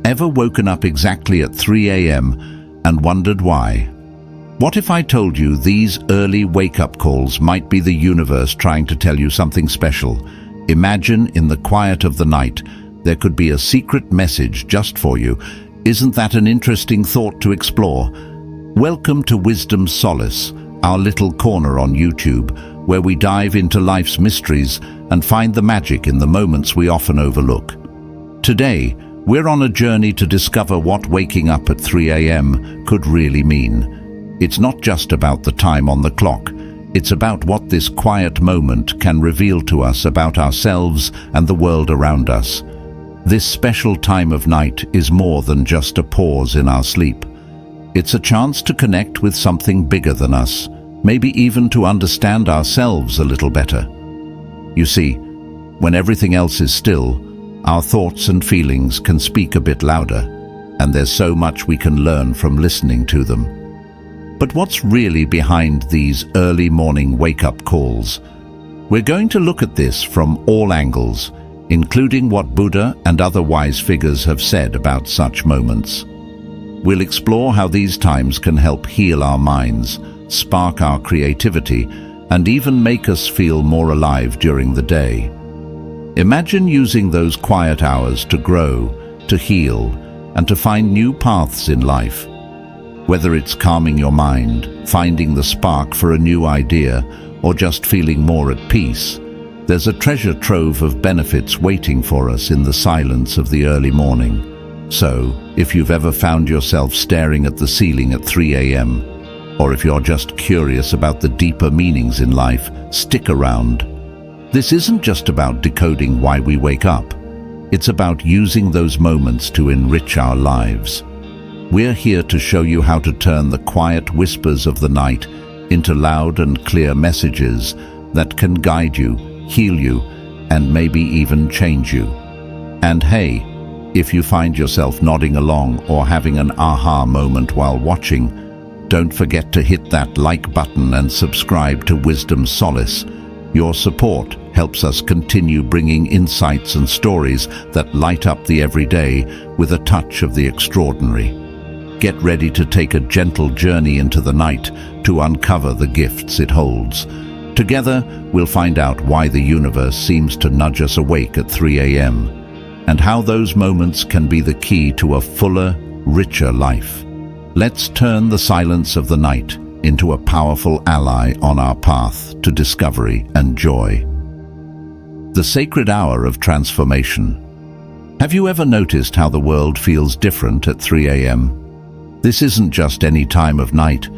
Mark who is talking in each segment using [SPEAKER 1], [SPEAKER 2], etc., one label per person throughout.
[SPEAKER 1] Ever woken up exactly at 3 a.m. and wondered why? What if I told you these early wake-up calls might be the universe trying to tell you something special? Imagine in the quiet of the night, there could be a secret message just for you. Isn't that an interesting thought to explore? Welcome to Wisdom Solace, our little corner on YouTube, where we dive into life's mysteries and find the magic in the moments we often overlook. Today, we're on a journey to discover what waking up at 3 a.m. could really mean. It's not just about the time on the clock. It's about what this quiet moment can reveal to us about ourselves and the world around us. This special time of night is more than just a pause in our sleep. It's a chance to connect with something bigger than us, maybe even to understand ourselves a little better. You see, when everything else is still, our thoughts and feelings can speak a bit louder, and there's so much we can learn from listening to them. But what's really behind these early morning wake-up calls? We're going to look at this from all angles, including what Buddha and other wise figures have said about such moments. We'll explore how these times can help heal our minds, spark our creativity, and even make us feel more alive during the day. Imagine using those quiet hours to grow, to heal, and to find new paths in life. Whether it's calming your mind, finding the spark for a new idea, or just feeling more at peace, there's a treasure trove of benefits waiting for us in the silence of the early morning. So, if you've ever found yourself staring at the ceiling at 3 a.m., or if you're just curious about the deeper meanings in life, stick around. This isn't just about decoding why we wake up. It's about using those moments to enrich our lives. We're here to show you how to turn the quiet whispers of the night into loud and clear messages that can guide you, heal you, and maybe even change you. And hey, if you find yourself nodding along or having an aha moment while watching, don't forget to hit that like button and subscribe to Wisdom Solace. Your support helps us continue bringing insights and stories that light up the everyday with a touch of the extraordinary. Get ready to take a gentle journey into the night to uncover the gifts it holds. Together, we'll find out why the universe seems to nudge us awake at 3 a.m. and how those moments can be the key to a fuller, richer life. Let's turn the silence of the night into a powerful ally on our path to discovery and joy. The sacred hour of transformation. Have you ever noticed how the world feels different at 3 a.m.? This isn't just any time of night.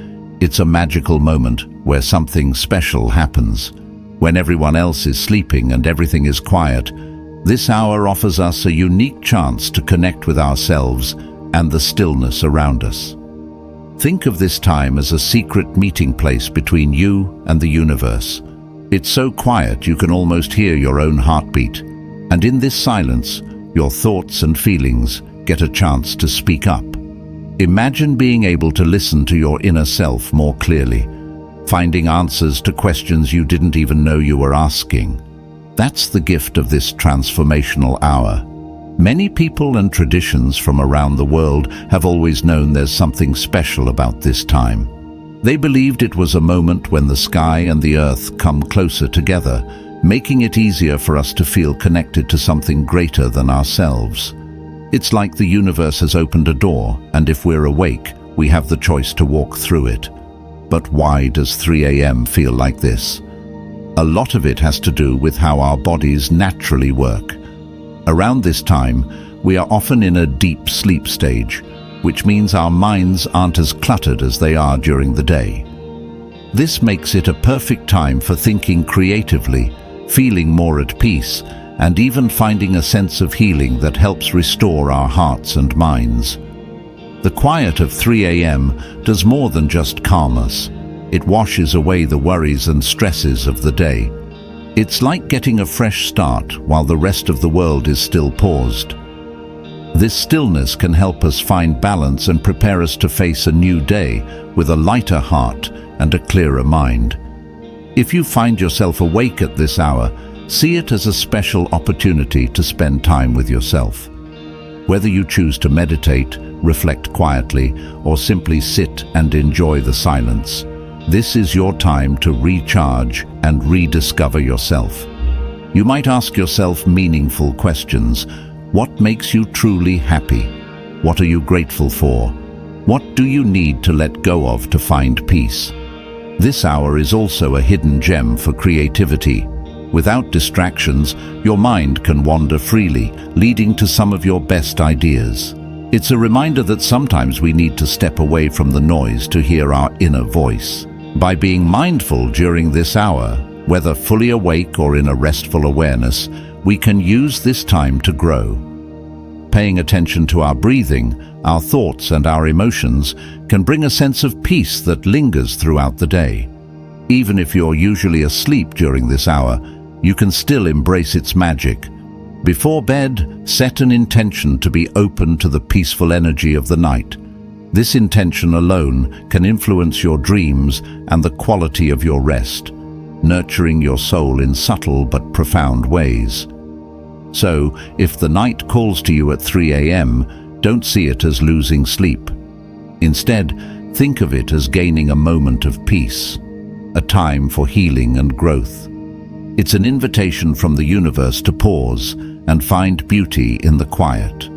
[SPEAKER 1] It's a magical moment where something special happens. When everyone else is sleeping and everything is quiet, this hour offers us a unique chance to connect with ourselves and the stillness around us. Think of this time as a secret meeting place between you and the universe. It's so quiet you can almost hear your own heartbeat, and in this silence, your thoughts and feelings get a chance to speak up. Imagine being able to listen to your inner self more clearly, finding answers to questions you didn't even know you were asking. That's the gift of this transformational hour. Many people and traditions from around the world have always known there's something special about this time. They believed it was a moment when the sky and the earth come closer together, making it easier for us to feel connected to something greater than ourselves. It's like the universe has opened a door, and if we're awake, we have the choice to walk through it. But why does 3 a.m. feel like this? A lot of it has to do with how our bodies naturally work. Around this time, we are often in a deep sleep stage, which means our minds aren't as cluttered as they are during the day. This makes it a perfect time for thinking creatively, feeling more at peace, and even finding a sense of healing that helps restore our hearts and minds. The quiet of 3 a.m. does more than just calm us. It washes away the worries and stresses of the day. It's like getting a fresh start while the rest of the world is still paused. This stillness can help us find balance and prepare us to face a new day with a lighter heart and a clearer mind. If you find yourself awake at this hour, see it as a special opportunity to spend time with yourself. Whether you choose to meditate, reflect quietly, or simply sit and enjoy the silence, this is your time to recharge and rediscover yourself. You might ask yourself meaningful questions. What makes you truly happy? What are you grateful for? What do you need to let go of to find peace? This hour is also a hidden gem for creativity. Without distractions, your mind can wander freely, leading to some of your best ideas. It's a reminder that sometimes we need to step away from the noise to hear our inner voice. By being mindful during this hour, whether fully awake or in a restful awareness, we can use this time to grow. Paying attention to our breathing, our thoughts and our emotions can bring a sense of peace that lingers throughout the day. Even if you're usually asleep during this hour, you can still embrace its magic. Before bed, set an intention to be open to the peaceful energy of the night. This intention alone can influence your dreams and the quality of your rest, nurturing your soul in subtle but profound ways. So, if the night calls to you at 3 a.m., don't see it as losing sleep. Instead, think of it as gaining a moment of peace, a time for healing and growth. It's an invitation from the universe to pause and find beauty in the quiet.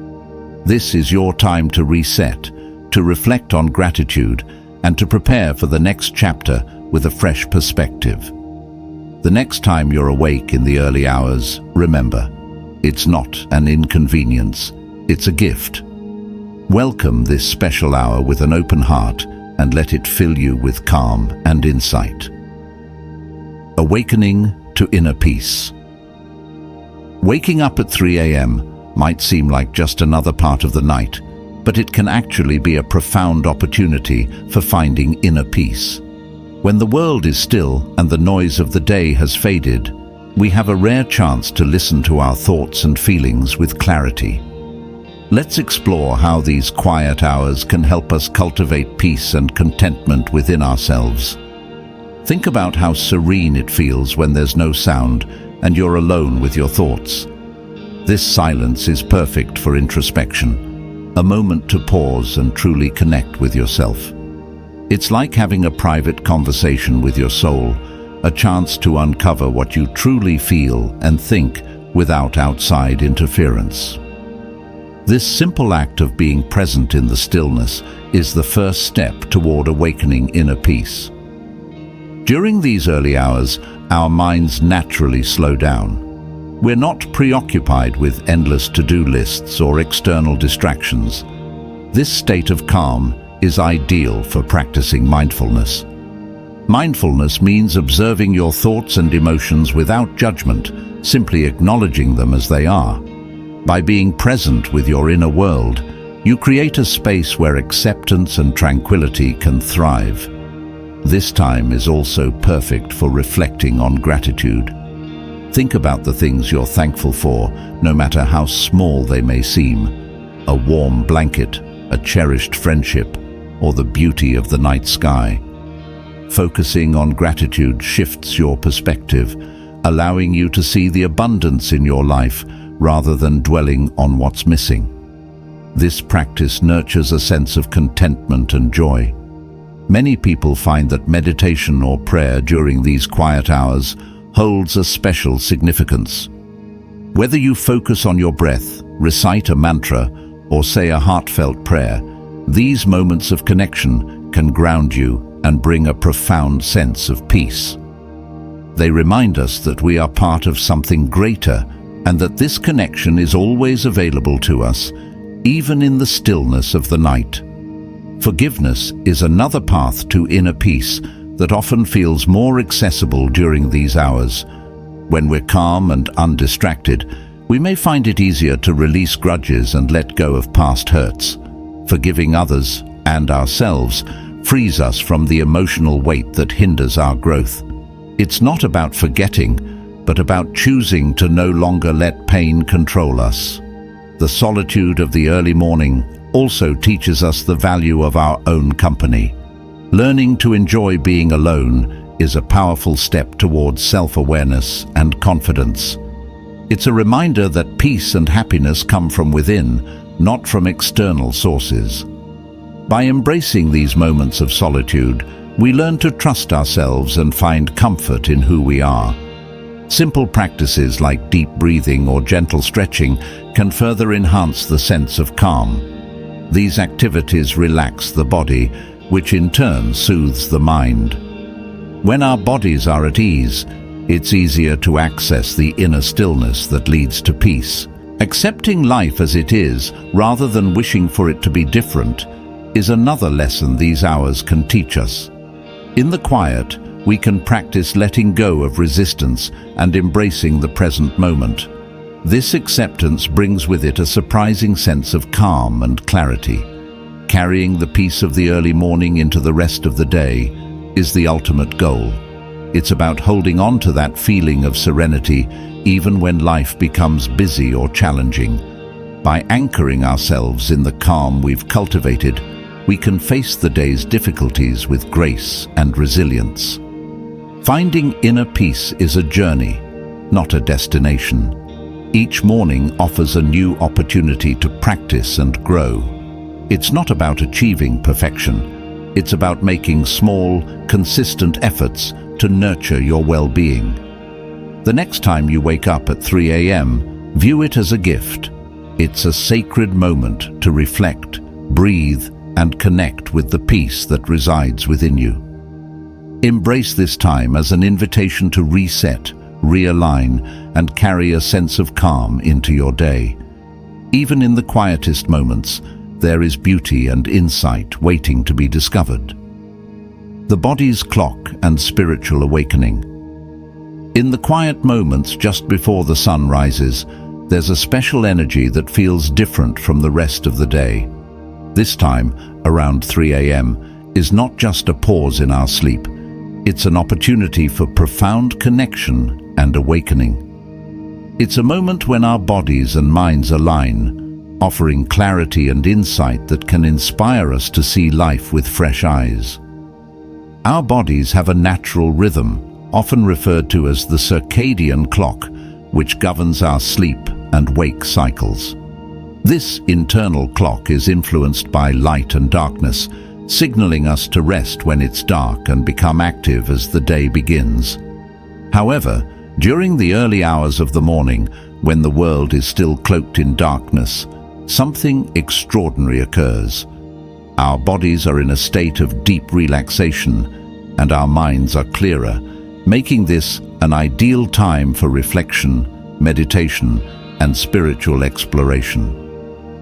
[SPEAKER 1] This is your time to reset, to reflect on gratitude, and to prepare for the next chapter with a fresh perspective. The next time you're awake in the early hours, remember, it's not an inconvenience, it's a gift. Welcome this special hour with an open heart and let it fill you with calm and insight. Awakening to inner peace. Waking up at 3 a.m. might seem like just another part of the night, but it can actually be a profound opportunity for finding inner peace. When the world is still and the noise of the day has faded, we have a rare chance to listen to our thoughts and feelings with clarity. Let's explore how these quiet hours can help us cultivate peace and contentment within ourselves. Think about how serene it feels when there's no sound and you're alone with your thoughts. This silence is perfect for introspection, a moment to pause and truly connect with yourself. It's like having a private conversation with your soul, a chance to uncover what you truly feel and think without outside interference. This simple act of being present in the stillness is the first step toward awakening inner peace. During these early hours, our minds naturally slow down. We're not preoccupied with endless to-do lists or external distractions. This state of calm is ideal for practicing mindfulness. Mindfulness means observing your thoughts and emotions without judgment, simply acknowledging them as they are. By being present with your inner world, you create a space where acceptance and tranquility can thrive. This time is also perfect for reflecting on gratitude. Think about the things you're thankful for, no matter how small they may seem. A warm blanket, a cherished friendship, or the beauty of the night sky. Focusing on gratitude shifts your perspective, allowing you to see the abundance in your life rather than dwelling on what's missing. This practice nurtures a sense of contentment and joy. Many people find that meditation or prayer during these quiet hours holds a special significance. Whether you focus on your breath, recite a mantra, or say a heartfelt prayer, these moments of connection can ground you and bring a profound sense of peace. They remind us that we are part of something greater and that this connection is always available to us, even in the stillness of the night. Forgiveness is another path to inner peace that often feels more accessible during these hours. When we're calm and undistracted, we may find it easier to release grudges and let go of past hurts. Forgiving others and ourselves frees us from the emotional weight that hinders our growth. It's not about forgetting, but about choosing to no longer let pain control us. The solitude of the early morning also teaches us the value of our own company. Learning to enjoy being alone is a powerful step towards self-awareness and confidence. It's a reminder that peace and happiness come from within, not from external sources. By embracing these moments of solitude, we learn to trust ourselves and find comfort in who we are. Simple practices like deep breathing or gentle stretching can further enhance the sense of calm. These activities relax the body, which in turn soothes the mind. When our bodies are at ease, it's easier to access the inner stillness that leads to peace. Accepting life as it is, rather than wishing for it to be different, is another lesson these hours can teach us. In the quiet, we can practice letting go of resistance and embracing the present moment. This acceptance brings with it a surprising sense of calm and clarity. Carrying the peace of the early morning into the rest of the day is the ultimate goal. It's about holding on to that feeling of serenity even when life becomes busy or challenging. By anchoring ourselves in the calm we've cultivated, we can face the day's difficulties with grace and resilience. Finding inner peace is a journey, not a destination. Each morning offers a new opportunity to practice and grow. It's not about achieving perfection. It's about making small, consistent efforts to nurture your well-being. The next time you wake up at 3 a.m., view it as a gift. It's a sacred moment to reflect, breathe, and connect with the peace that resides within you. Embrace this time as an invitation to reset, realign, and carry a sense of calm into your day. Even in the quietest moments, there is beauty and insight waiting to be discovered. The body's clock and spiritual awakening. In the quiet moments just before the sun rises, there's a special energy that feels different from the rest of the day. This time, around 3 a.m., is not just a pause in our sleep. It's an opportunity for profound connection and awakening. It's a moment when our bodies and minds align, offering clarity and insight that can inspire us to see life with fresh eyes. Our bodies have a natural rhythm, often referred to as the circadian clock, which governs our sleep and wake cycles. This internal clock is influenced by light and darkness, signaling us to rest when it's dark and become active as the day begins. However, during the early hours of the morning, when the world is still cloaked in darkness, something extraordinary occurs. Our bodies are in a state of deep relaxation, and our minds are clearer, making this an ideal time for reflection, meditation, and spiritual exploration.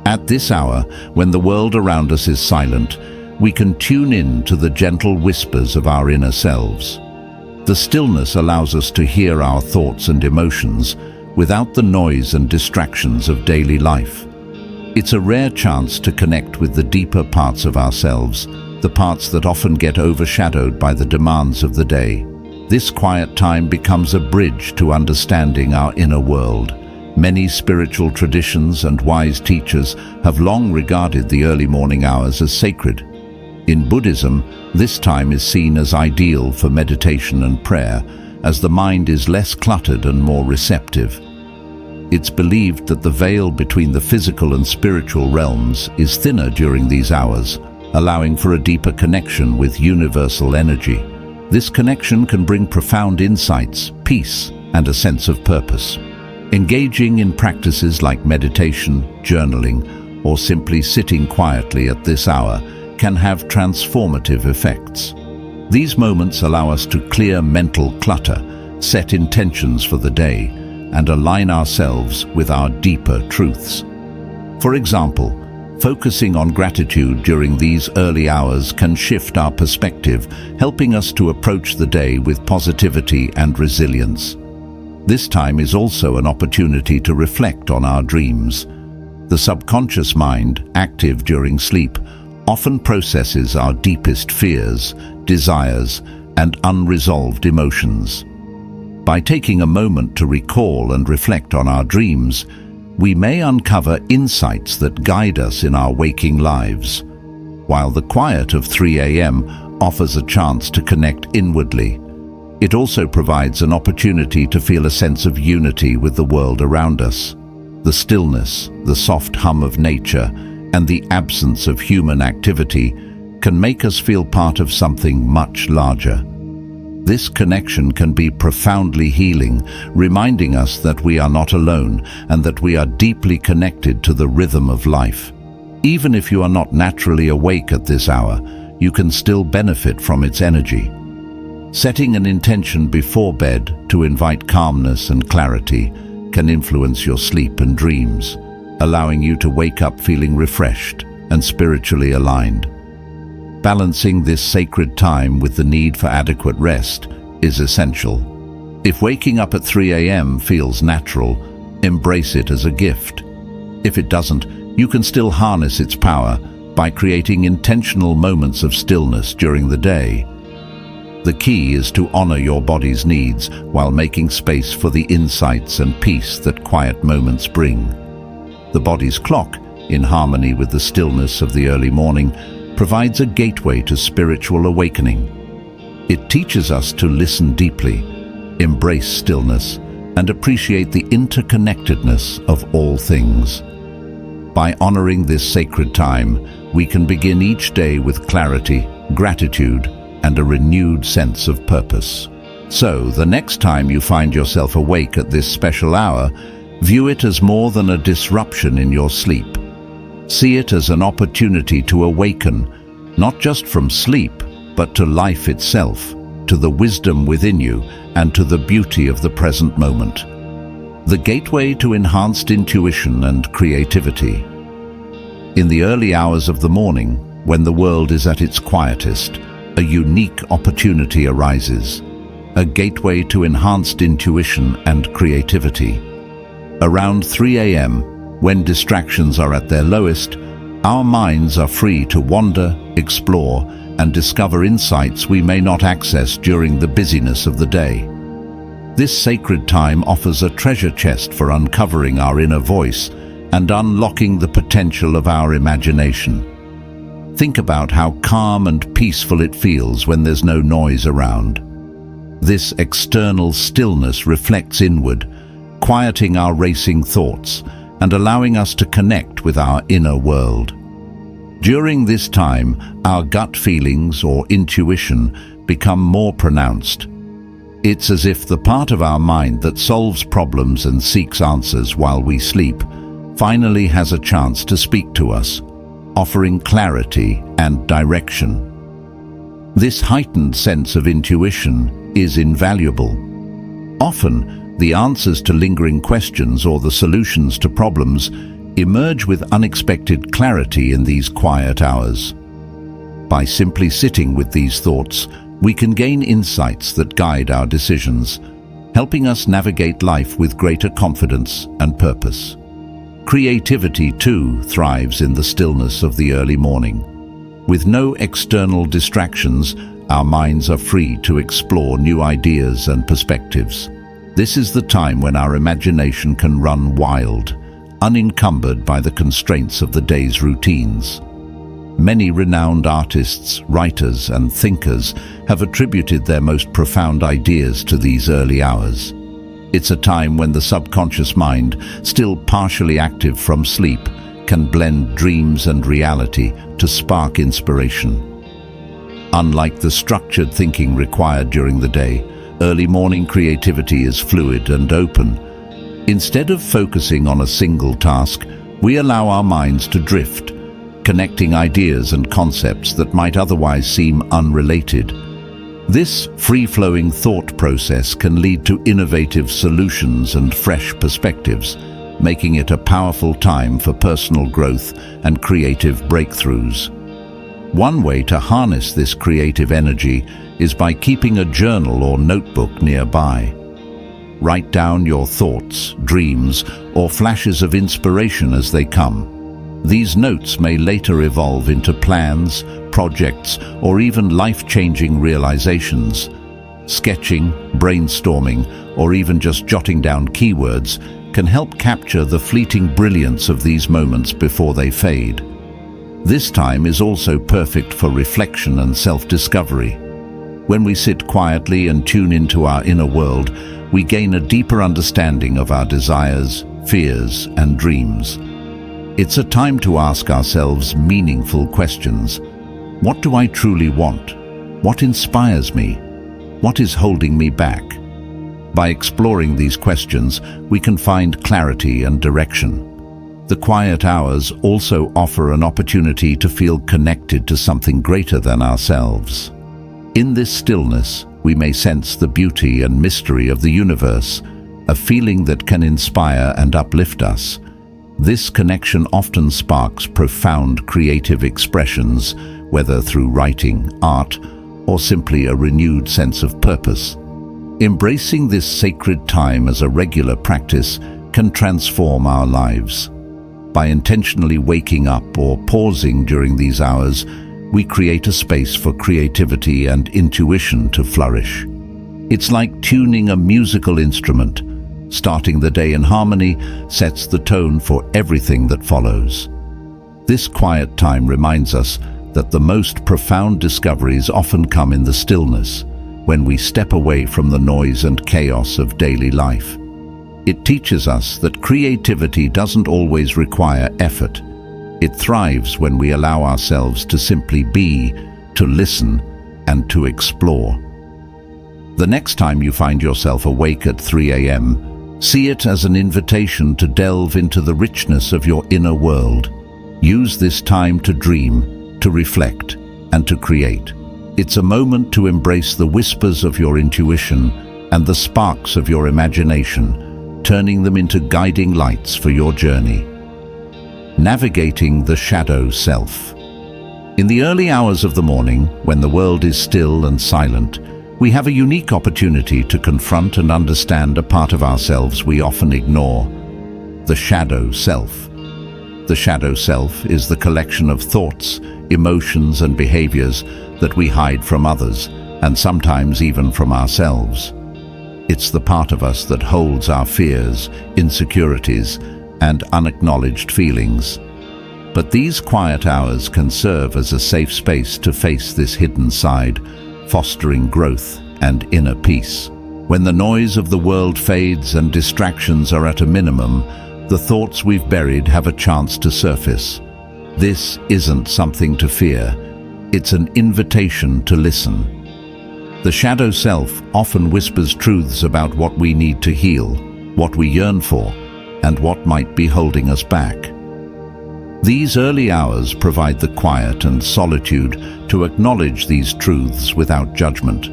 [SPEAKER 1] At this hour, when the world around us is silent, we can tune in to the gentle whispers of our inner selves. The stillness allows us to hear our thoughts and emotions without the noise and distractions of daily life. It's a rare chance to connect with the deeper parts of ourselves, the parts that often get overshadowed by the demands of the day. This quiet time becomes a bridge to understanding our inner world. Many spiritual traditions and wise teachers have long regarded the early morning hours as sacred. In Buddhism, this time is seen as ideal for meditation and prayer, as the mind is less cluttered and more receptive. It's believed that the veil between the physical and spiritual realms is thinner during these hours, allowing for a deeper connection with universal energy. This connection can bring profound insights, peace, and a sense of purpose. Engaging in practices like meditation, journaling, or simply sitting quietly at this hour can have transformative effects. These moments allow us to clear mental clutter, set intentions for the day, and align ourselves with our deeper truths. For example, focusing on gratitude during these early hours can shift our perspective, helping us to approach the day with positivity and resilience. This time is also an opportunity to reflect on our dreams. The subconscious mind, active during sleep, often processes our deepest fears, desires, and unresolved emotions. By taking a moment to recall and reflect on our dreams, we may uncover insights that guide us in our waking lives. While the quiet of 3 a.m. offers a chance to connect inwardly, it also provides an opportunity to feel a sense of unity with the world around us. The stillness, the soft hum of nature, and the absence of human activity can make us feel part of something much larger. This connection can be profoundly healing, reminding us that we are not alone and that we are deeply connected to the rhythm of life. Even if you are not naturally awake at this hour, you can still benefit from its energy. Setting an intention before bed to invite calmness and clarity can influence your sleep and dreams, allowing you to wake up feeling refreshed and spiritually aligned. Balancing this sacred time with the need for adequate rest is essential. If waking up at 3 a.m. feels natural, embrace it as a gift. If it doesn't, you can still harness its power by creating intentional moments of stillness during the day. The key is to honor your body's needs while making space for the insights and peace that quiet moments bring. The body's clock, in harmony with the stillness of the early morning, provides a gateway to spiritual awakening. It teaches us to listen deeply, embrace stillness, and appreciate the interconnectedness of all things. By honoring this sacred time, we can begin each day with clarity, gratitude, and a renewed sense of purpose. So, the next time you find yourself awake at this special hour, view it as more than a disruption in your sleep. See it as an opportunity to awaken, not just from sleep, but to life itself, to the wisdom within you, and to the beauty of the present moment. The gateway to enhanced intuition and creativity. In the early hours of the morning, when the world is at its quietest, a unique opportunity arises, a gateway to enhanced intuition and creativity. Around 3 a.m., when distractions are at their lowest, our minds are free to wander, explore, and discover insights we may not access during the busyness of the day. This sacred time offers a treasure chest for uncovering our inner voice and unlocking the potential of our imagination. Think about how calm and peaceful it feels when there's no noise around. This external stillness reflects inward, quieting our racing thoughts and allowing us to connect with our inner world. During this time, our gut feelings or intuition become more pronounced. It's as if the part of our mind that solves problems and seeks answers while we sleep finally has a chance to speak to us, offering clarity and direction. This heightened sense of intuition is invaluable. Often, the answers to lingering questions or the solutions to problems emerge with unexpected clarity in these quiet hours. By simply sitting with these thoughts, we can gain insights that guide our decisions, helping us navigate life with greater confidence and purpose. Creativity, too, thrives in the stillness of the early morning. With no external distractions, our minds are free to explore new ideas and perspectives. This is the time when our imagination can run wild, unencumbered by the constraints of the day's routines. Many renowned artists, writers, and thinkers have attributed their most profound ideas to these early hours. It's a time when the subconscious mind, still partially active from sleep, can blend dreams and reality to spark inspiration. Unlike the structured thinking required during the day, early morning creativity is fluid and open. Instead of focusing on a single task, we allow our minds to drift, connecting ideas and concepts that might otherwise seem unrelated. This free-flowing thought process can lead to innovative solutions and fresh perspectives, making it a powerful time for personal growth and creative breakthroughs. One way to harness this creative energy is by keeping a journal or notebook nearby. Write down your thoughts, dreams, or flashes of inspiration as they come. These notes may later evolve into plans, projects, or even life-changing realizations. Sketching, brainstorming, or even just jotting down keywords can help capture the fleeting brilliance of these moments before they fade. This time is also perfect for reflection and self-discovery. When we sit quietly and tune into our inner world, we gain a deeper understanding of our desires, fears, and dreams. It's a time to ask ourselves meaningful questions. What do I truly want? What inspires me? What is holding me back? By exploring these questions, we can find clarity and direction. The quiet hours also offer an opportunity to feel connected to something greater than ourselves. In this stillness, we may sense the beauty and mystery of the universe, a feeling that can inspire and uplift us. This connection often sparks profound creative expressions, whether through writing, art, or simply a renewed sense of purpose. Embracing this sacred time as a regular practice can transform our lives. By intentionally waking up or pausing during these hours, we create a space for creativity and intuition to flourish. It's like tuning a musical instrument. Starting the day in harmony sets the tone for everything that follows. This quiet time reminds us that the most profound discoveries often come in the stillness, when we step away from the noise and chaos of daily life. It teaches us that creativity doesn't always require effort. It thrives when we allow ourselves to simply be, to listen, and to explore. The next time you find yourself awake at 3 a.m., see it as an invitation to delve into the richness of your inner world. Use this time to dream, to reflect, and to create. It's a moment to embrace the whispers of your intuition and the sparks of your imagination, turning them into guiding lights for your journey. Navigating the shadow self. In the early hours of the morning, when the world is still and silent, we have a unique opportunity to confront and understand a part of ourselves we often ignore: the shadow self. The shadow self is the collection of thoughts, emotions, and behaviors that we hide from others, and sometimes even from ourselves. It's the part of us that holds our fears, insecurities, and unacknowledged feelings. But these quiet hours can serve as a safe space to face this hidden side, fostering growth and inner peace. When the noise of the world fades and distractions are at a minimum, the thoughts we've buried have a chance to surface. This isn't something to fear. It's an invitation to listen. The shadow self often whispers truths about what we need to heal, what we yearn for, and what might be holding us back. These early hours provide the quiet and solitude to acknowledge these truths without judgment.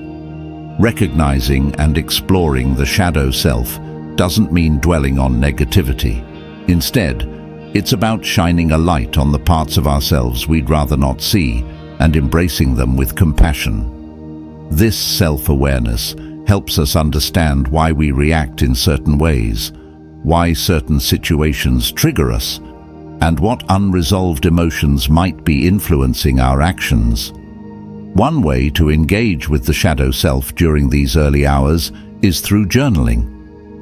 [SPEAKER 1] Recognizing and exploring the shadow self doesn't mean dwelling on negativity. Instead, it's about shining a light on the parts of ourselves we'd rather not see and embracing them with compassion. This self-awareness helps us understand why we react in certain ways, why certain situations trigger us, and what unresolved emotions might be influencing our actions. One way to engage with the shadow self during these early hours is through journaling.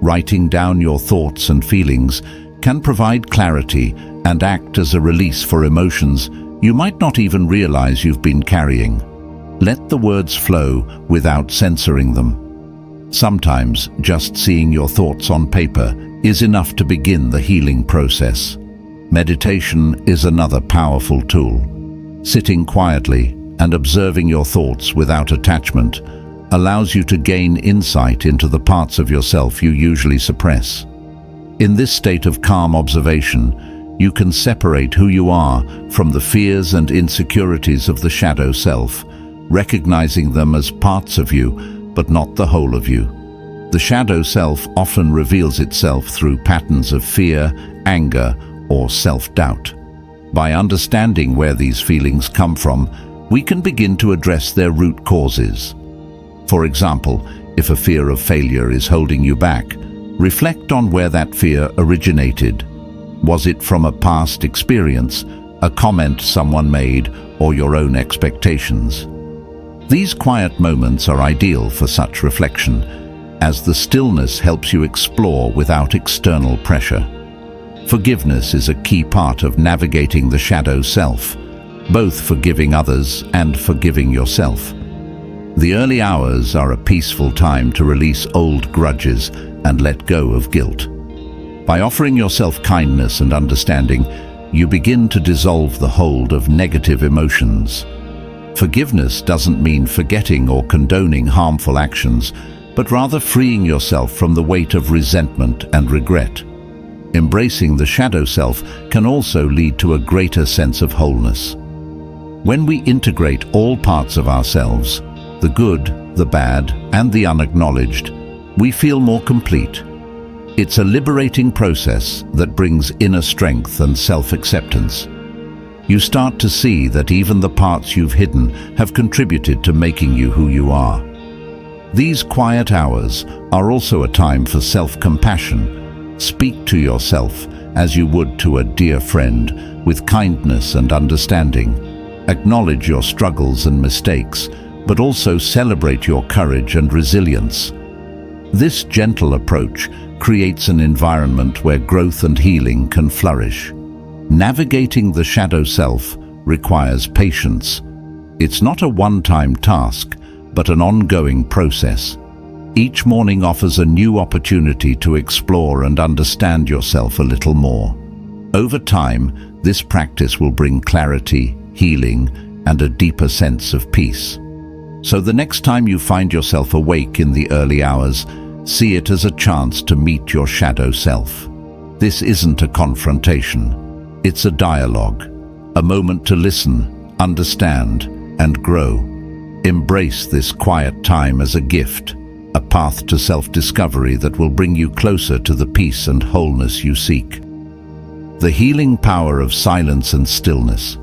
[SPEAKER 1] Writing down your thoughts and feelings can provide clarity and act as a release for emotions you might not even realize you've been carrying. Let the words flow without censoring them. Sometimes just seeing your thoughts on paper is enough to begin the healing process. Meditation is another powerful tool. Sitting quietly and observing your thoughts without attachment allows you to gain insight into the parts of yourself you usually suppress. In this state of calm observation, you can separate who you are from the fears and insecurities of the shadow self, recognizing them as parts of you, but not the whole of you. The shadow self often reveals itself through patterns of fear, anger, or self-doubt. By understanding where these feelings come from, we can begin to address their root causes. For example, if a fear of failure is holding you back, reflect on where that fear originated. Was it from a past experience, a comment someone made, or your own expectations? These quiet moments are ideal for such reflection, as the stillness helps you explore without external pressure. Forgiveness is a key part of navigating the shadow self, both forgiving others and forgiving yourself. The early hours are a peaceful time to release old grudges and let go of guilt. By offering yourself kindness and understanding, you begin to dissolve the hold of negative emotions. Forgiveness doesn't mean forgetting or condoning harmful actions, but rather freeing yourself from the weight of resentment and regret. Embracing the shadow self can also lead to a greater sense of wholeness. When we integrate all parts of ourselves, the good, the bad, and the unacknowledged, we feel more complete. It's a liberating process that brings inner strength and self-acceptance. You start to see that even the parts you've hidden have contributed to making you who you are. These quiet hours are also a time for self-compassion. Speak to yourself as you would to a dear friend, with kindness and understanding. Acknowledge your struggles and mistakes, but also celebrate your courage and resilience. This gentle approach creates an environment where growth and healing can flourish. Navigating the shadow self requires patience. It's not a one-time task, but an ongoing process. Each morning offers a new opportunity to explore and understand yourself a little more. Over time, this practice will bring clarity, healing, and a deeper sense of peace. So the next time you find yourself awake in the early hours, see it as a chance to meet your shadow self. This isn't a confrontation. It's a dialogue, a moment to listen, understand, and grow. Embrace this quiet time as a gift, a path to self-discovery that will bring you closer to the peace and wholeness you seek. The healing power of silence and stillness.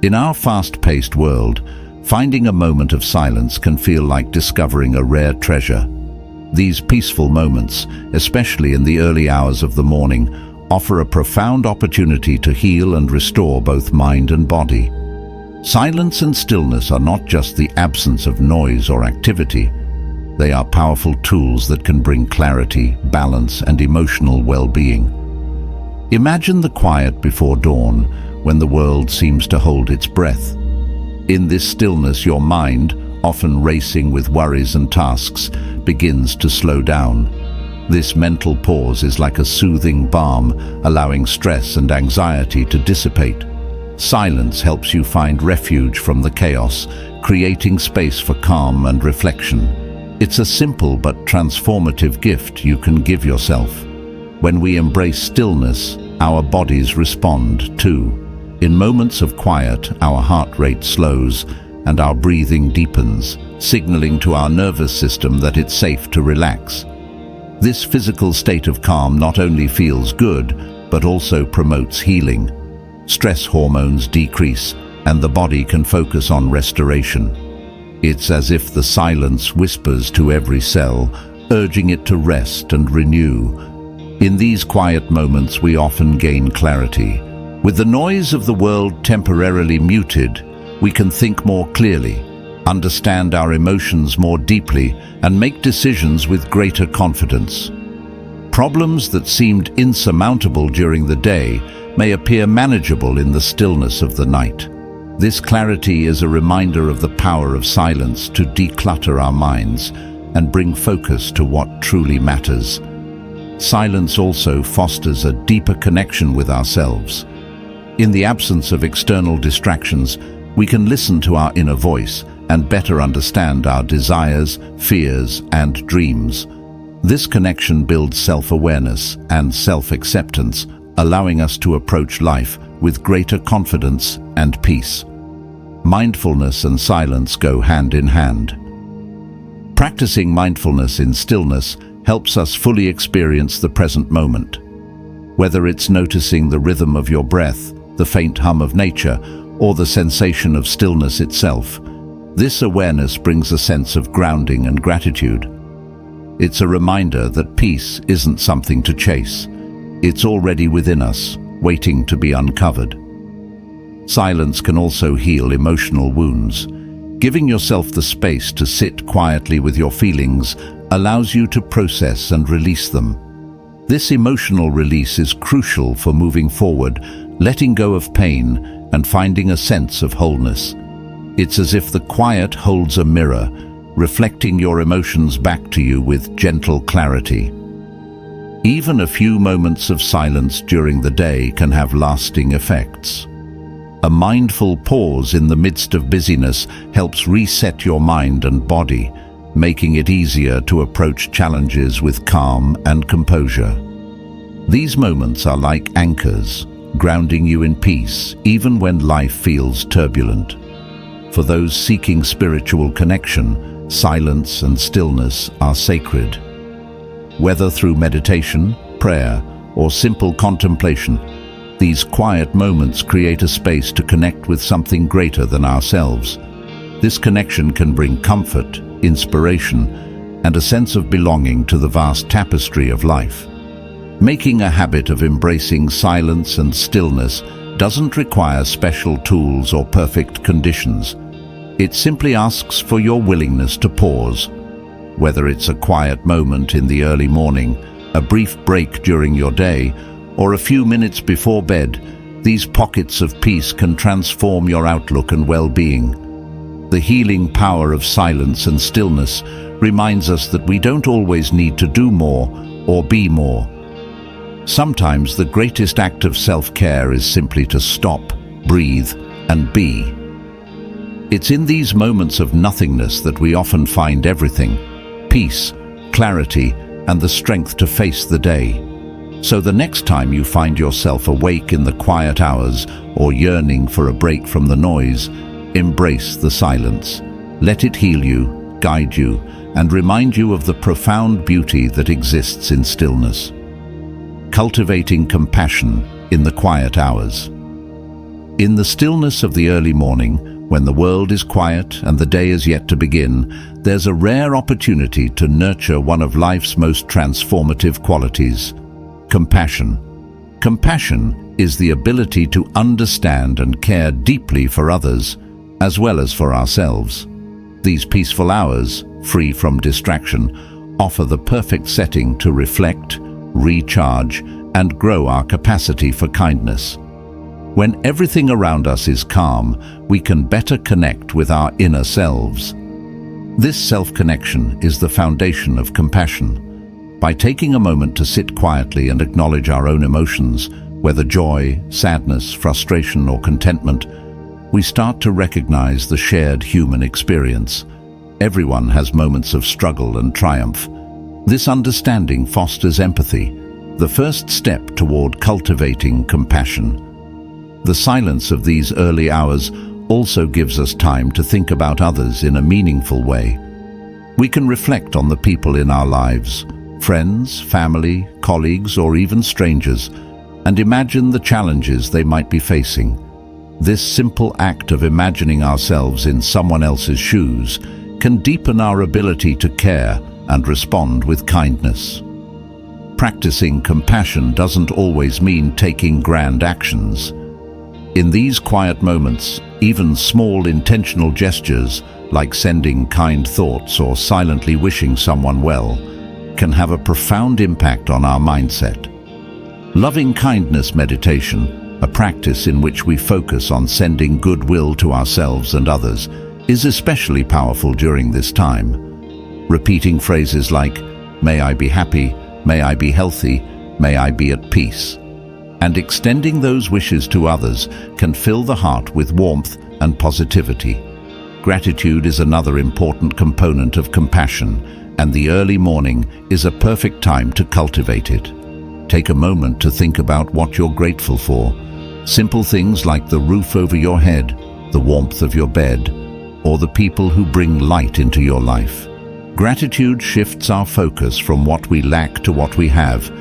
[SPEAKER 1] In our fast-paced world, finding a moment of silence can feel like discovering a rare treasure. These peaceful moments, especially in the early hours of the morning, offer a profound opportunity to heal and restore both mind and body. Silence and stillness are not just the absence of noise or activity. They are powerful tools that can bring clarity, balance, and emotional well-being. Imagine the quiet before dawn, when the world seems to hold its breath. In this stillness, your mind, often racing with worries and tasks, begins to slow down. This mental pause is like a soothing balm, allowing stress and anxiety to dissipate. Silence helps you find refuge from the chaos, creating space for calm and reflection. It's a simple but transformative gift you can give yourself. When we embrace stillness, our bodies respond too. In moments of quiet, our heart rate slows and our breathing deepens, signaling to our nervous system that it's safe to relax. This physical state of calm not only feels good, but also promotes healing. Stress hormones decrease, and the body can focus on restoration. It's as if the silence whispers to every cell, urging it to rest and renew. In these quiet moments, we often gain clarity. With the noise of the world temporarily muted, we can think more clearly, understand our emotions more deeply, and make decisions with greater confidence. Problems that seemed insurmountable during the day may appear manageable in the stillness of the night. This clarity is a reminder of the power of silence to declutter our minds and bring focus to what truly matters. Silence also fosters a deeper connection with ourselves. In the absence of external distractions, we can listen to our inner voice and better understand our desires, fears, and dreams. This connection builds self-awareness and self-acceptance, allowing us to approach life with greater confidence and peace. Mindfulness and silence go hand in hand. Practicing mindfulness in stillness helps us fully experience the present moment. Whether it's noticing the rhythm of your breath, the faint hum of nature, or the sensation of stillness itself, this awareness brings a sense of grounding and gratitude. It's a reminder that peace isn't something to chase. It's already within us, waiting to be uncovered. Silence can also heal emotional wounds. Giving yourself the space to sit quietly with your feelings allows you to process and release them. This emotional release is crucial for moving forward, letting go of pain and finding a sense of wholeness. It's as if the quiet holds a mirror, reflecting your emotions back to you with gentle clarity. Even a few moments of silence during the day can have lasting effects. A mindful pause in the midst of busyness helps reset your mind and body, making it easier to approach challenges with calm and composure. These moments are like anchors, grounding you in peace, even when life feels turbulent. For those seeking spiritual connection, silence and stillness are sacred. Whether through meditation, prayer, or simple contemplation, these quiet moments create a space to connect with something greater than ourselves. This connection can bring comfort, inspiration, and a sense of belonging to the vast tapestry of life. Making a habit of embracing silence and stillness doesn't require special tools or perfect conditions. It simply asks for your willingness to pause. Whether it's a quiet moment in the early morning, a brief break during your day, or a few minutes before bed, these pockets of peace can transform your outlook and well-being. The healing power of silence and stillness reminds us that we don't always need to do more or be more. Sometimes the greatest act of self-care is simply to stop, breathe, and be. It's in these moments of nothingness that we often find everything: peace, clarity, and the strength to face the day. So the next time you find yourself awake in the quiet hours or yearning for a break from the noise, embrace the silence. Let it heal you, guide you, and remind you of the profound beauty that exists in stillness. Cultivating compassion in the quiet hours. In the stillness of the early morning, when the world is quiet and the day is yet to begin, there's a rare opportunity to nurture one of life's most transformative qualities: compassion. Compassion is the ability to understand and care deeply for others, as well as for ourselves. These peaceful hours, free from distraction, offer the perfect setting to reflect, recharge, and grow our capacity for kindness. When everything around us is calm, we can better connect with our inner selves. This self-connection is the foundation of compassion. By taking a moment to sit quietly and acknowledge our own emotions, whether joy, sadness, frustration, or contentment, we start to recognize the shared human experience. Everyone has moments of struggle and triumph. This understanding fosters empathy, the first step toward cultivating compassion. The silence of these early hours also gives us time to think about others in a meaningful way. We can reflect on the people in our lives, friends, family, colleagues, or even strangers, and imagine the challenges they might be facing. This simple act of imagining ourselves in someone else's shoes can deepen our ability to care and respond with kindness. Practicing compassion doesn't always mean taking grand actions. In these quiet moments, even small intentional gestures, like sending kind thoughts or silently wishing someone well, can have a profound impact on our mindset. Loving kindness meditation, a practice in which we focus on sending goodwill to ourselves and others, is especially powerful during this time. Repeating phrases like, "May I be happy, may I be healthy, may I be at peace," and extending those wishes to others can fill the heart with warmth and positivity. Gratitude is another important component of compassion, and the early morning is a perfect time to cultivate it. Take a moment to think about what you're grateful for. Simple things like the roof over your head, the warmth of your bed, or the people who bring light into your life. Gratitude shifts our focus from what we lack to what we have,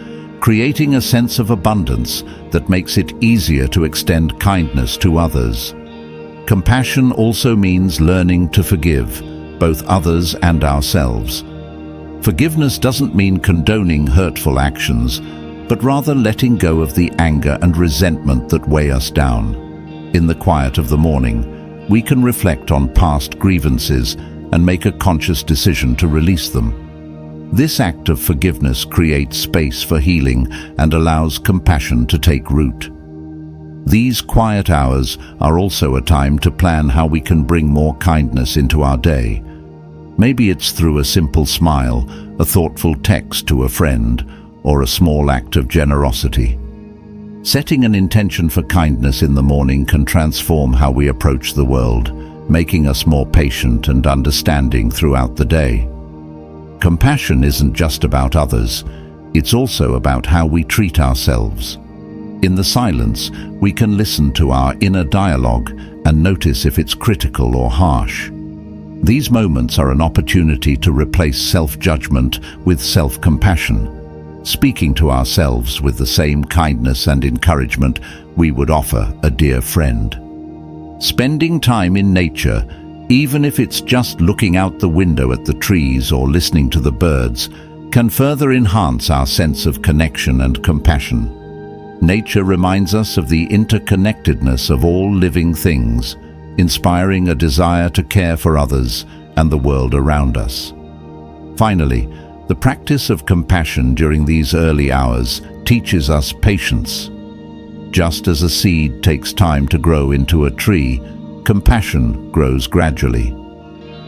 [SPEAKER 1] creating a sense of abundance that makes it easier to extend kindness to others. Compassion also means learning to forgive, both others and ourselves. Forgiveness doesn't mean condoning hurtful actions, but rather letting go of the anger and resentment that weigh us down. In the quiet of the morning, we can reflect on past grievances and make a conscious decision to release them. This act of forgiveness creates space for healing and allows compassion to take root. These quiet hours are also a time to plan how we can bring more kindness into our day. Maybe it's through a simple smile, a thoughtful text to a friend, or a small act of generosity. Setting an intention for kindness in the morning can transform how we approach the world, making us more patient and understanding throughout the day. Compassion isn't just about others, it's also about how we treat ourselves. In the silence, we can listen to our inner dialogue and notice if it's critical or harsh. These moments are an opportunity to replace self-judgment with self-compassion, speaking to ourselves with the same kindness and encouragement we would offer a dear friend. Spending time in nature, even if it's just looking out the window at the trees or listening to the birds, can further enhance our sense of connection and compassion. Nature reminds us of the interconnectedness of all living things, inspiring a desire to care for others and the world around us. Finally, the practice of compassion during these early hours teaches us patience. Just as a seed takes time to grow into a tree, compassion grows gradually.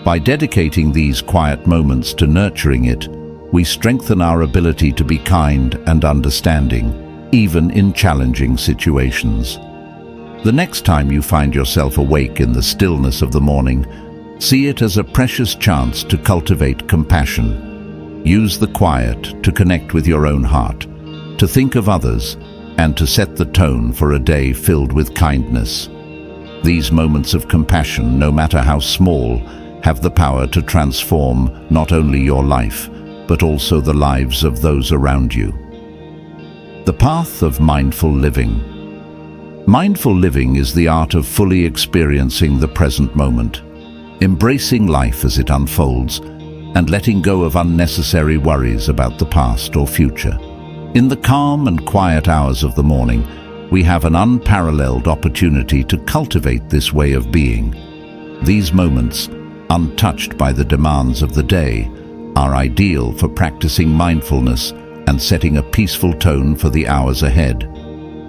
[SPEAKER 1] By dedicating these quiet moments to nurturing it, we strengthen our ability to be kind and understanding, even in challenging situations. The next time you find yourself awake in the stillness of the morning, see it as a precious chance to cultivate compassion. Use the quiet to connect with your own heart, to think of others, and to set the tone for a day filled with kindness. These moments of compassion, no matter how small, have the power to transform not only your life, but also the lives of those around you. The path of mindful living. Mindful living is the art of fully experiencing the present moment, embracing life as it unfolds, and letting go of unnecessary worries about the past or future. In the calm and quiet hours of the morning, we have an unparalleled opportunity to cultivate this way of being. These moments, untouched by the demands of the day, are ideal for practicing mindfulness and setting a peaceful tone for the hours ahead.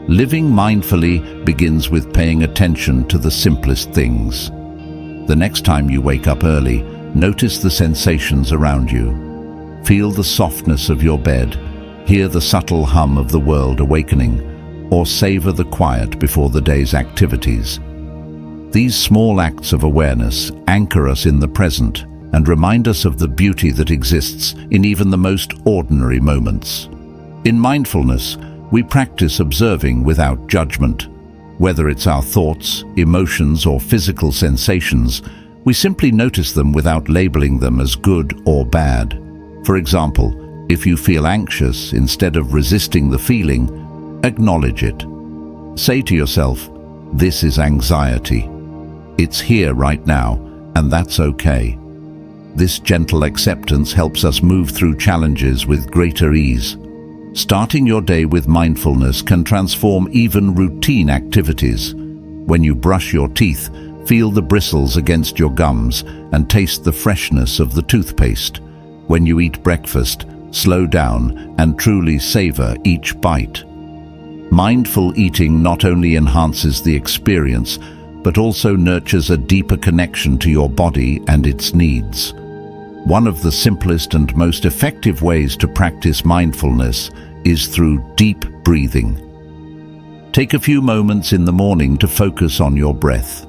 [SPEAKER 1] Living mindfully begins with paying attention to the simplest things. The next time you wake up early, notice the sensations around you. Feel the softness of your bed, hear the subtle hum of the world awakening, or savor the quiet before the day's activities. These small acts of awareness anchor us in the present and remind us of the beauty that exists in even the most ordinary moments. In mindfulness, we practice observing without judgment. Whether it's our thoughts, emotions, or physical sensations, we simply notice them without labeling them as good or bad. For example, if you feel anxious, instead of resisting the feeling, acknowledge it. Say to yourself, "This is anxiety. It's here right now, and that's okay." This gentle acceptance helps us move through challenges with greater ease. Starting your day with mindfulness can transform even routine activities. When you brush your teeth, feel the bristles against your gums and taste the freshness of the toothpaste. When you eat breakfast, slow down and truly savor each bite. Mindful eating not only enhances the experience, but also nurtures a deeper connection to your body and its needs. One of the simplest and most effective ways to practice mindfulness is through deep breathing. Take a few moments in the morning to focus on your breath.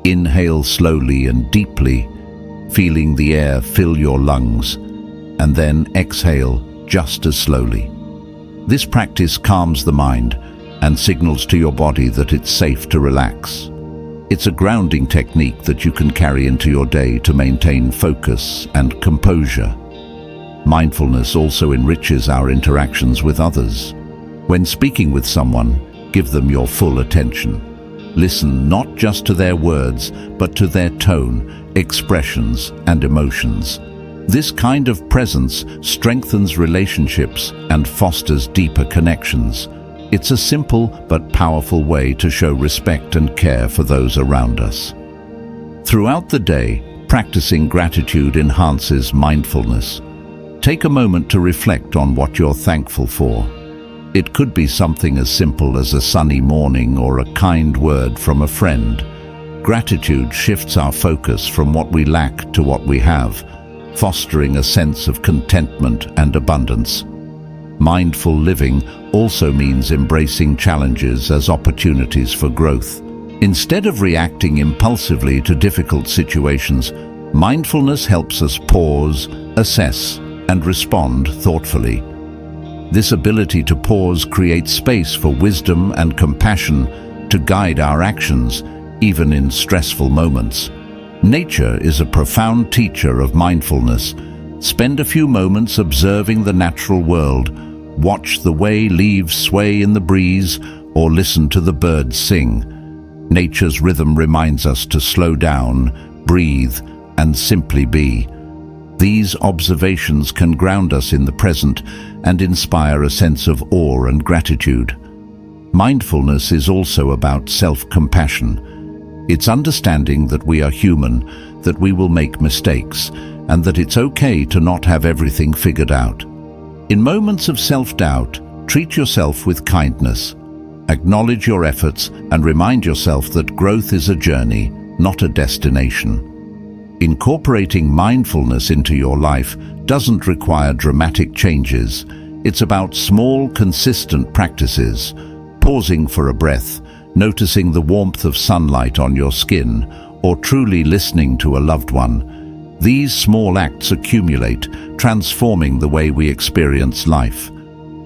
[SPEAKER 1] Inhale slowly and deeply, feeling the air fill your lungs, and then exhale just as slowly. This practice calms the mind and signals to your body that it's safe to relax. It's a grounding technique that you can carry into your day to maintain focus and composure. Mindfulness also enriches our interactions with others. When speaking with someone, give them your full attention. Listen not just to their words, but to their tone, expressions, and emotions. This kind of presence strengthens relationships and fosters deeper connections. It's a simple but powerful way to show respect and care for those around us. Throughout the day, practicing gratitude enhances mindfulness. Take a moment to reflect on what you're thankful for. It could be something as simple as a sunny morning or a kind word from a friend. Gratitude shifts our focus from what we lack to what we have, fostering a sense of contentment and abundance. Mindful living also means embracing challenges as opportunities for growth. Instead of reacting impulsively to difficult situations, mindfulness helps us pause, assess, and respond thoughtfully. This ability to pause creates space for wisdom and compassion to guide our actions, even in stressful moments. Nature is a profound teacher of mindfulness. Spend a few moments observing the natural world. Watch the way leaves sway in the breeze or listen to the birds sing. Nature's rhythm reminds us to slow down, breathe, and simply be. These observations can ground us in the present and inspire a sense of awe and gratitude. Mindfulness is also about self-compassion. It's understanding that we are human, that we will make mistakes, and that it's okay to not have everything figured out. In moments of self-doubt, treat yourself with kindness. Acknowledge your efforts and remind yourself that growth is a journey, not a destination. Incorporating mindfulness into your life doesn't require dramatic changes. It's about small, consistent practices. Pausing for a breath, noticing the warmth of sunlight on your skin, or truly listening to a loved one. These small acts accumulate, transforming the way we experience life.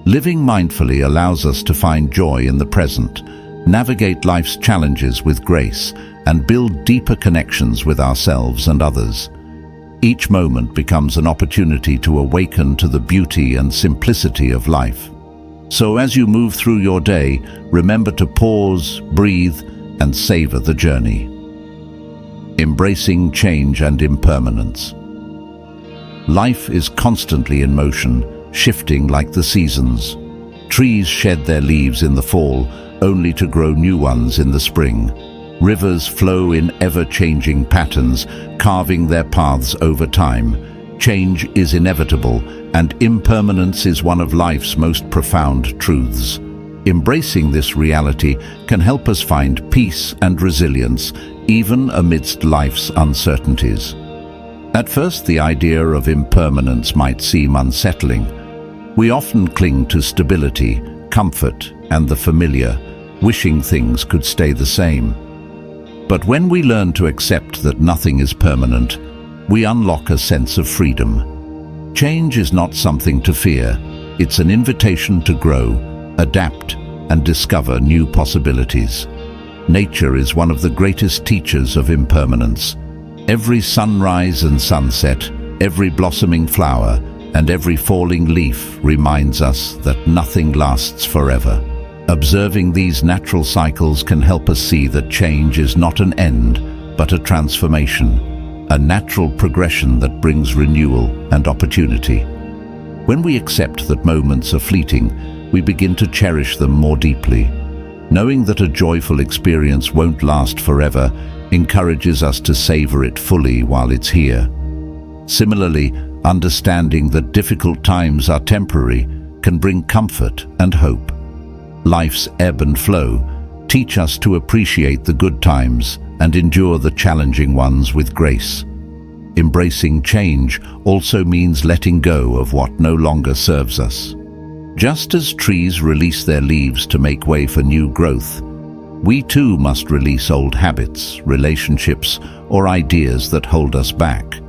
[SPEAKER 1] Living mindfully allows us to find joy in the present, navigate life's challenges with grace, and build deeper connections with ourselves and others. Each moment becomes an opportunity to awaken to the beauty and simplicity of life. So as you move through your day, remember to pause, breathe, and savor the journey. Embracing change and impermanence. Life is constantly in motion, shifting like the seasons. Trees shed their leaves in the fall, only to grow new ones in the spring. Rivers flow in ever-changing patterns, carving their paths over time. Change is inevitable, and impermanence is one of life's most profound truths. Embracing this reality can help us find peace and resilience, even amidst life's uncertainties. At first, the idea of impermanence might seem unsettling. We often cling to stability, comfort, and the familiar, wishing things could stay the same. But when we learn to accept that nothing is permanent, we unlock a sense of freedom. Change is not something to fear. It's an invitation to grow, adapt, and discover new possibilities. Nature is one of the greatest teachers of impermanence. Every sunrise and sunset, every blossoming flower, and every falling leaf reminds us that nothing lasts forever. Observing these natural cycles can help us see that change is not an end, but a transformation, a natural progression that brings renewal and opportunity. When we accept that moments are fleeting, we begin to cherish them more deeply. Knowing that a joyful experience won't last forever encourages us to savor it fully while it's here. Similarly, understanding that difficult times are temporary can bring comfort and hope. Life's ebb and flow teach us to appreciate the good times and endure the challenging ones with grace. Embracing change also means letting go of what no longer serves us. Just as trees release their leaves to make way for new growth, we too must release old habits, relationships, or ideas that hold us back.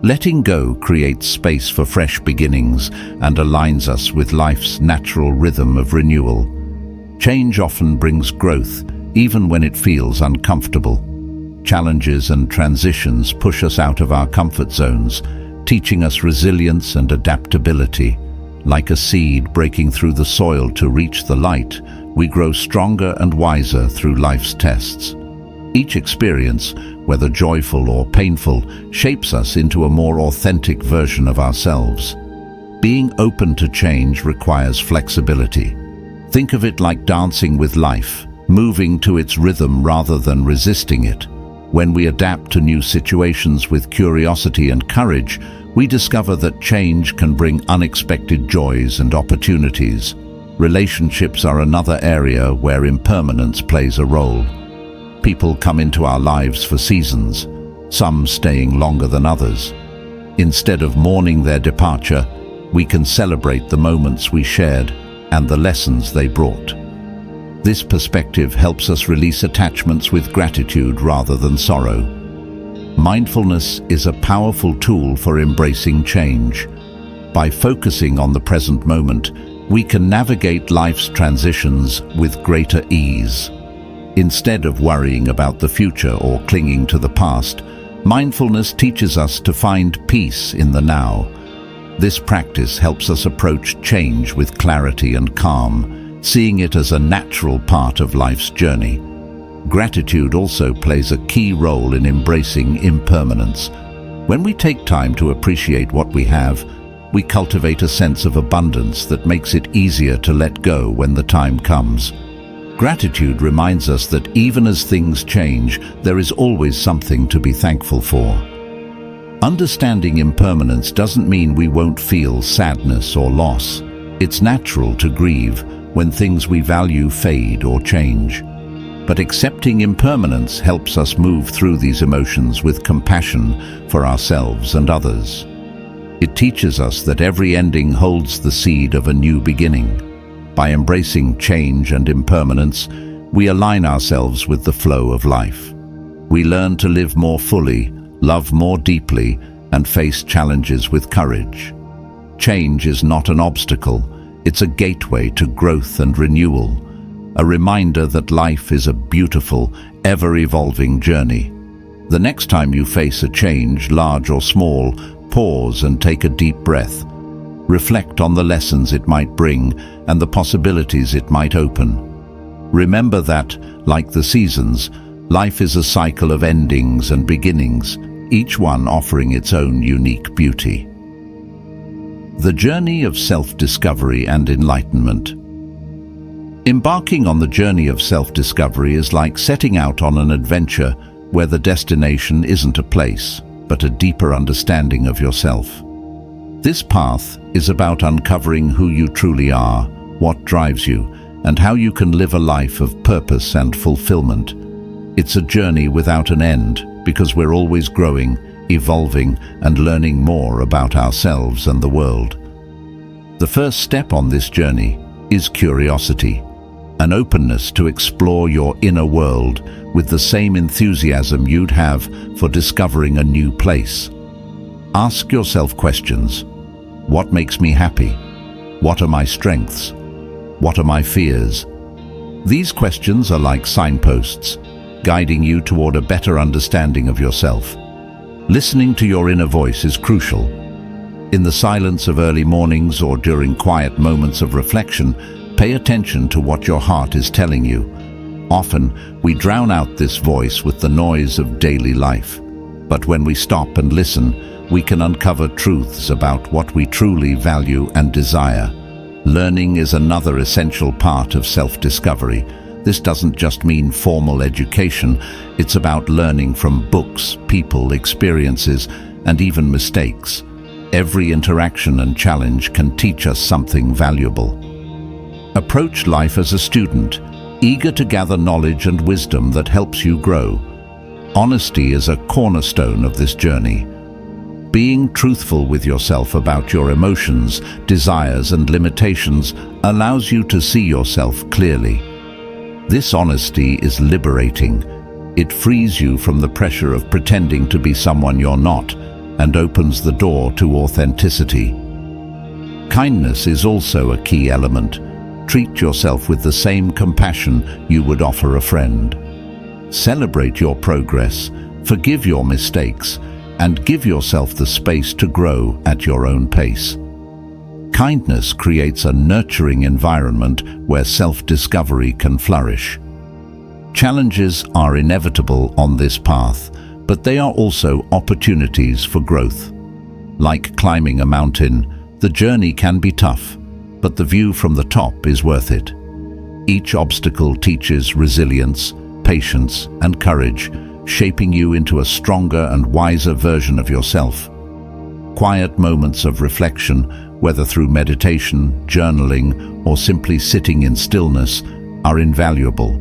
[SPEAKER 1] Letting go creates space for fresh beginnings and aligns us with life's natural rhythm of renewal. Change often brings growth, even when it feels uncomfortable. Challenges and transitions push us out of our comfort zones, teaching us resilience and adaptability. Like a seed breaking through the soil to reach the light, we grow stronger and wiser through life's tests. Each experience, whether joyful or painful, shapes us into a more authentic version of ourselves. Being open to change requires flexibility. Think of it like dancing with life, moving to its rhythm rather than resisting it. When we adapt to new situations with curiosity and courage, we discover that change can bring unexpected joys and opportunities. Relationships are another area where impermanence plays a role. People come into our lives for seasons, some staying longer than others. Instead of mourning their departure, We can celebrate the moments we shared and the lessons they brought. This perspective helps us release attachments with gratitude rather than sorrow. Mindfulness is a powerful tool for embracing change. By focusing on the present moment, we can navigate life's transitions with greater ease. Instead of worrying about the future or clinging to the past, mindfulness teaches us to find peace in the now. This practice helps us approach change with clarity and calm, seeing it as a natural part of life's journey. Gratitude also plays a key role in embracing impermanence. When we take time to appreciate what we have, we cultivate a sense of abundance that makes it easier to let go when the time comes. Gratitude reminds us that even as things change, there is always something to be thankful for. Understanding impermanence doesn't mean we won't feel sadness or loss. It's natural to grieve when things we value fade or change. But accepting impermanence helps us move through these emotions with compassion for ourselves and others. It teaches us that every ending holds the seed of a new beginning. By embracing change and impermanence, we align ourselves with the flow of life. We learn to live more fully, love more deeply, and face challenges with courage. Change is not an obstacle, it's a gateway to growth and renewal, a reminder that life is a beautiful, ever-evolving journey. The next time you face a change, large or small, pause and take a deep breath. Reflect on the lessons it might bring and the possibilities it might open. Remember that, like the seasons, life is a cycle of endings and beginnings, each one offering its own unique beauty. The journey of self-discovery and enlightenment. Embarking on the journey of self-discovery is like setting out on an adventure where the destination isn't a place, but a deeper understanding of yourself. This path is about uncovering who you truly are, what drives you, and how you can live a life of purpose and fulfillment. It's a journey without an end because we're always growing, evolving, and learning more about ourselves and the world. The first step on this journey is curiosity, an openness to explore your inner world with the same enthusiasm you'd have for discovering a new place. Ask yourself questions. What makes me happy? What are my strengths? What are my fears? These questions are like signposts, guiding you toward a better understanding of yourself. Listening to your inner voice is crucial. In the silence of early mornings or during quiet moments of reflection, pay attention to what your heart is telling you. Often, we drown out this voice with the noise of daily life. But when we stop and listen, we can uncover truths about what we truly value and desire. Learning is another essential part of self-discovery. This doesn't just mean formal education, it's about learning from books, people, experiences, and even mistakes. Every interaction and challenge can teach us something valuable. Approach life as a student, eager to gather knowledge and wisdom that helps you grow. Honesty is a cornerstone of this journey. Being truthful with yourself about your emotions, desires, and limitations allows you to see yourself clearly. This honesty is liberating. It frees you from the pressure of pretending to be someone you're not and opens the door to authenticity. Kindness is also a key element. Treat yourself with the same compassion you would offer a friend. Celebrate your progress, forgive your mistakes, and give yourself the space to grow at your own pace. Kindness creates a nurturing environment where self-discovery can flourish. Challenges are inevitable on this path, but they are also opportunities for growth. Like climbing a mountain, the journey can be tough, but the view from the top is worth it. Each obstacle teaches resilience, patience, and courage, shaping you into a stronger and wiser version of yourself. Quiet moments of reflection, whether through meditation, journaling, or simply sitting in stillness, are invaluable.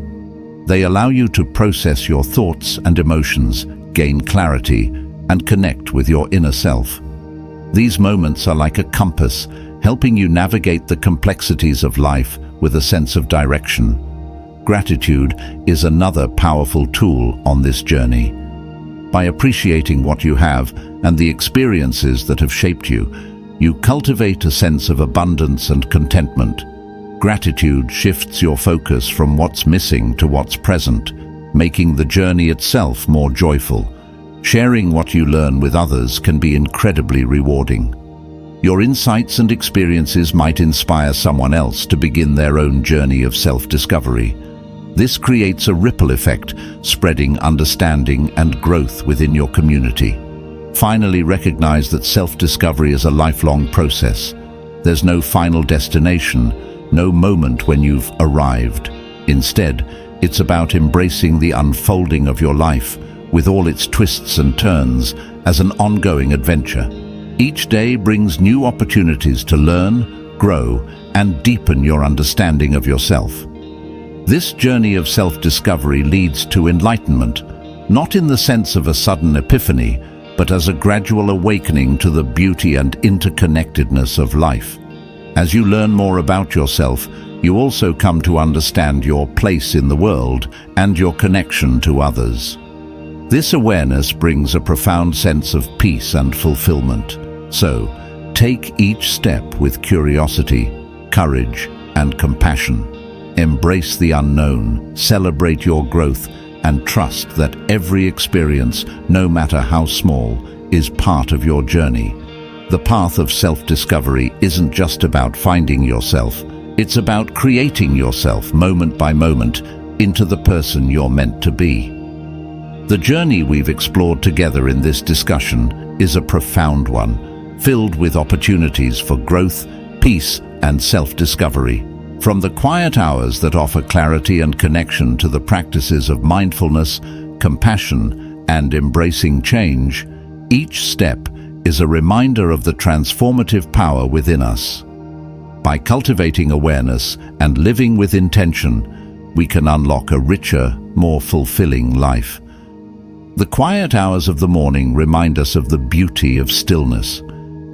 [SPEAKER 1] They allow you to process your thoughts and emotions, gain clarity, and connect with your inner self. These moments are like a compass, helping you navigate the complexities of life with a sense of direction. Gratitude is another powerful tool on this journey. By appreciating what you have and the experiences that have shaped you, you cultivate a sense of abundance and contentment. Gratitude shifts your focus from what's missing to what's present, making the journey itself more joyful. Sharing what you learn with others can be incredibly rewarding. Your insights and experiences might inspire someone else to begin their own journey of self-discovery. This creates a ripple effect, spreading understanding and growth within your community. Finally, recognize that self-discovery is a lifelong process. There's no final destination, no moment when you've arrived. Instead, it's about embracing the unfolding of your life, with all its twists and turns, as an ongoing adventure. Each day brings new opportunities to learn, grow, and deepen your understanding of yourself. This journey of self-discovery leads to enlightenment, not in the sense of a sudden epiphany, but as a gradual awakening to the beauty and interconnectedness of life. As you learn more about yourself, you also come to understand your place in the world and your connection to others. This awareness brings a profound sense of peace and fulfillment. So, take each step with curiosity, courage, and compassion. Embrace the unknown, celebrate your growth, and trust that every experience, no matter how small, is part of your journey. The path of self-discovery isn't just about finding yourself, it's about creating yourself moment by moment into the person you're meant to be. The journey we've explored together in this discussion is a profound one, filled with opportunities for growth, peace, and self-discovery. From the quiet hours that offer clarity and connection to the practices of mindfulness, compassion, and embracing change, each step is a reminder of the transformative power within us. By cultivating awareness and living with intention, we can unlock a richer, more fulfilling life. The quiet hours of the morning remind us of the beauty of stillness,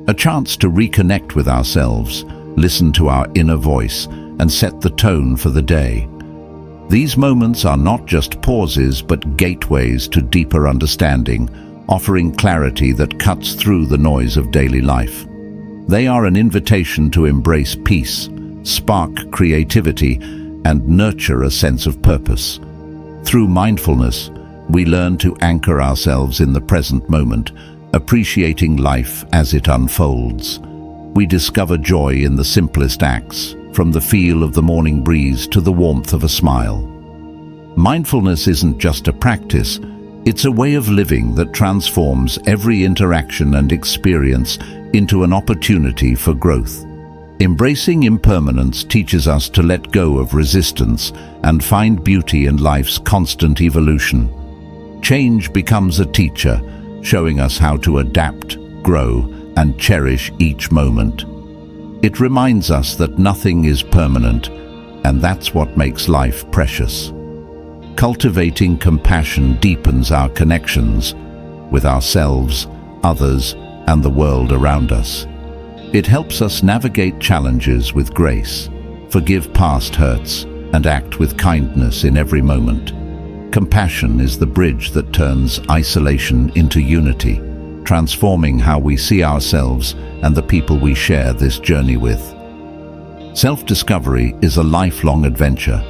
[SPEAKER 1] a chance to reconnect with ourselves, listen to our inner voice, and set the tone for the day. These moments are not just pauses but gateways to deeper understanding, offering clarity that cuts through the noise of daily life. They are an invitation to embrace peace, spark creativity, and nurture a sense of purpose. Through mindfulness, we learn to anchor ourselves in the present moment, appreciating life as it unfolds. We discover joy in the simplest acts, from the feel of the morning breeze to the warmth of a smile. Mindfulness isn't just a practice, it's a way of living that transforms every interaction and experience into an opportunity for growth. Embracing impermanence teaches us to let go of resistance and find beauty in life's constant evolution. Change becomes a teacher, showing us how to adapt, grow, and cherish each moment. It reminds us that nothing is permanent, and that's what makes life precious. Cultivating compassion deepens our connections with ourselves, others, and the world around us. It helps us navigate challenges with grace, forgive past hurts, and act with kindness in every moment. Compassion is the bridge that turns isolation into unity, transforming how we see ourselves and the people we share this journey with. Self-discovery is a lifelong adventure.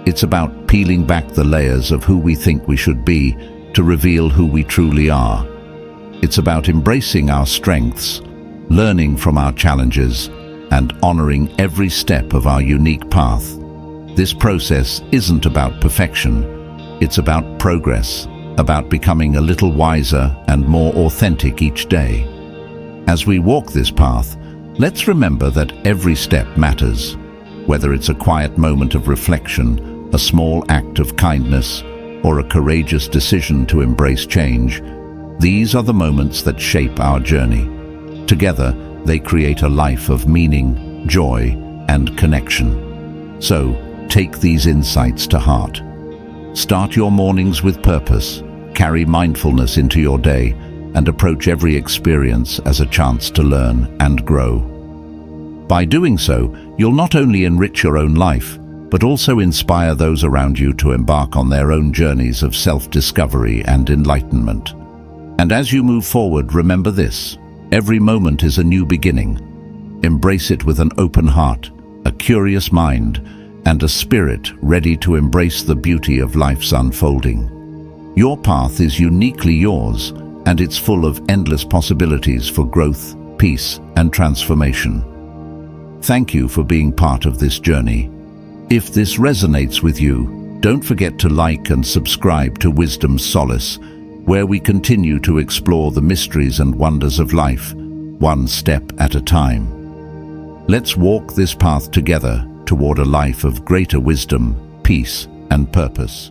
[SPEAKER 1] It's about peeling back the layers of who we think we should be to reveal who we truly are. It's about embracing our strengths, learning from our challenges, and honoring every step of our unique path. This process isn't about perfection, it's about progress, about becoming a little wiser and more authentic each day. As we walk this path, let's remember that every step matters. Whether it's a quiet moment of reflection, a small act of kindness, or a courageous decision to embrace change, these are the moments that shape our journey. Together, they create a life of meaning, joy, and connection. So, take these insights to heart. Start your mornings with purpose, carry mindfulness into your day, and approach every experience as a chance to learn and grow. By doing so, you'll not only enrich your own life, but also inspire those around you to embark on their own journeys of self-discovery and enlightenment. And as you move forward, remember this: every moment is a new beginning. Embrace it with an open heart, a curious mind, and a spirit ready to embrace the beauty of life's unfolding. Your path is uniquely yours, and it's full of endless possibilities for growth, peace, and transformation. Thank you for being part of this journey. If this resonates with you, don't forget to like and subscribe to Wisdom's Solace, where we continue to explore the mysteries and wonders of life, one step at a time. Let's walk this path together toward a life of greater wisdom, peace, and purpose.